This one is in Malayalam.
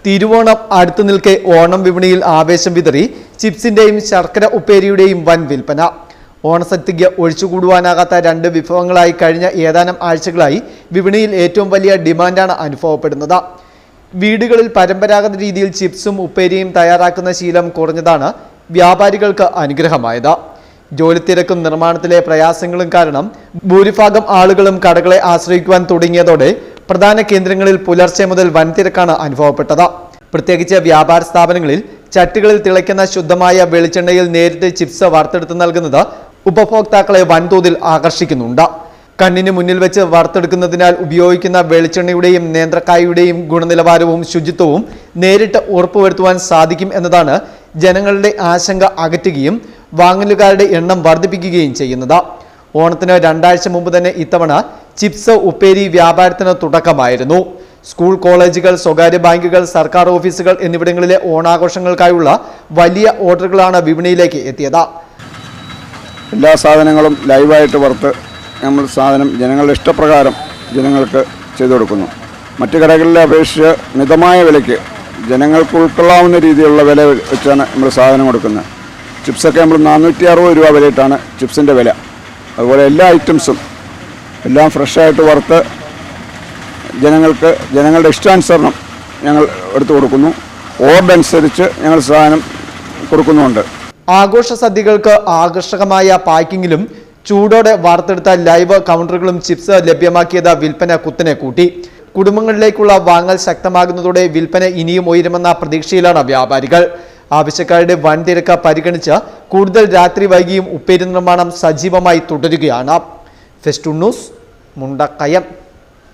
തിരുവോണം അടുത്തു നിൽക്കെ ഓണം വിപണിയിൽ ആവേശം വിതറി ചിപ്സിന്റെയും ശർക്കര ഉപ്പേരിയുടെയും വൻ വിൽപ്പന. ഓണസദ്യയ്ക്ക് ഒഴിച്ചുകൂടുവാനാകാത്ത രണ്ട് വിഭവങ്ങളായി കഴിഞ്ഞ ഏതാനും ആഴ്ചകളായി വിപണിയിൽ ഏറ്റവും വലിയ ഡിമാൻഡാണ് അനുഭവപ്പെടുന്നത്. വീടുകളിൽ പരമ്പരാഗത രീതിയിൽ ചിപ്സും ഉപ്പേരിയും തയ്യാറാക്കുന്ന ശീലം കുറഞ്ഞതാണ് വ്യാപാരികൾക്ക് അനുഗ്രഹമായത്. ജോലിത്തിരക്കും നിർമ്മാണത്തിലെ പ്രയാസങ്ങളും കാരണം ഭൂരിഭാഗം ആളുകളും കടകളെ ആശ്രയിക്കുവാൻ തുടങ്ങിയതോടെ പ്രധാന കേന്ദ്രങ്ങളിൽ പുലർച്ചെ മുതൽ വൻ തിരക്കാണ് അനുഭവപ്പെട്ടത്. പ്രത്യേകിച്ച് വ്യാപാര സ്ഥാപനങ്ങളിൽ ചട്ടികളിൽ തിളയ്ക്കുന്ന ശുദ്ധമായ വെളിച്ചെണ്ണയിൽ നേരിട്ട് ചിപ്സ് വറുത്തെടുത്ത് നൽകുന്നത് ഉപഭോക്താക്കളെ വൻതോതിൽ ആകർഷിക്കുന്നുണ്ട്. കണ്ണിന് മുന്നിൽ വെച്ച് വറുത്തെടുക്കുന്നതിനാൽ ഉപയോഗിക്കുന്ന വെളിച്ചെണ്ണയുടെയും നേന്ത്രക്കായുടെയും ഗുണനിലവാരവും ശുചിത്വവും നേരിട്ട് ഉറപ്പുവരുത്തുവാൻ സാധിക്കും എന്നതാണ് ജനങ്ങളുടെ ആശങ്ക അകറ്റുകയും വാങ്ങലുകാരുടെ എണ്ണം വർദ്ധിപ്പിക്കുകയും ചെയ്യുന്നത്. ഓണത്തിന് 2 ആഴ്ച മുമ്പ് തന്നെ ഇത്തവണ ചിപ്സ് ഉപ്പേരി വ്യാപാരത്തിന് തുടക്കമായിരുന്നു. സ്കൂൾ, കോളേജുകൾ, സ്വകാര്യ ബാങ്കുകൾ, സർക്കാർ ഓഫീസുകൾ എന്നിവിടങ്ങളിലെ ഓണാഘോഷങ്ങൾക്കായുള്ള വലിയ ഓർഡറുകളാണ് വിപണിയിലേക്ക് എത്തിയത്. എല്ലാ സാധനങ്ങളും ലൈവായിട്ട് വറുത്ത് നമ്മൾ സാധനം ജനങ്ങളുടെ ഇഷ്ടപ്രകാരം ജനങ്ങൾക്ക് ചെയ്തു കൊടുക്കുന്നു. മറ്റു കടകളിലെ അപേക്ഷിച്ച് മിതമായ വിലയ്ക്ക് ജനങ്ങൾക്ക് ഉൾക്കൊള്ളാവുന്ന രീതിയിലുള്ള വില വെച്ചാണ് നമ്മൾ സാധനം കൊടുക്കുന്നത്. ചിപ്സൊക്കെ നമ്മൾ 460 രൂപ വിലയിട്ടാണ് ചിപ്സിൻ്റെ വില. അതുപോലെ എല്ലാ ഐറ്റംസും എല്ലാം ഫ്രഷായിട്ട് വറുത്ത് ജനങ്ങളുടെ ഇഷ്ടാനുസരണം ഞങ്ങൾ എടുത്തു കൊടുക്കുന്നു. ഓർഡർ അനുസരിച്ച് ഞങ്ങൾ സാധനം കൊടുക്കുന്നുണ്ട്. ആഘോഷ സദ്യകൾക്ക് ആകർഷകമായ പാക്കിങ്ങിലും ചൂടോടെ വാർത്തെടുത്ത ലൈവ് കൗണ്ടറുകളും ചിപ്സ് ലഭ്യമാക്കിയത് വിൽപ്പന കുത്തനെ കൂട്ടി. കുടുംബങ്ങളിലേക്കുള്ള വാങ്ങൽ ശക്തമാകുന്നതോടെ വിൽപ്പന ഇനിയും ഉയരുമെന്ന പ്രതീക്ഷയിലാണ് വ്യാപാരികൾ. ആവശ്യക്കാരുടെ വൻ തിരക്ക് പരിഗണിച്ച് കൂടുതൽ രാത്രി വൈകിയും ഉപ്പേരി നിർമ്മാണം സജീവമായി തുടരുകയാണ്. Festoon news, Mundakayam.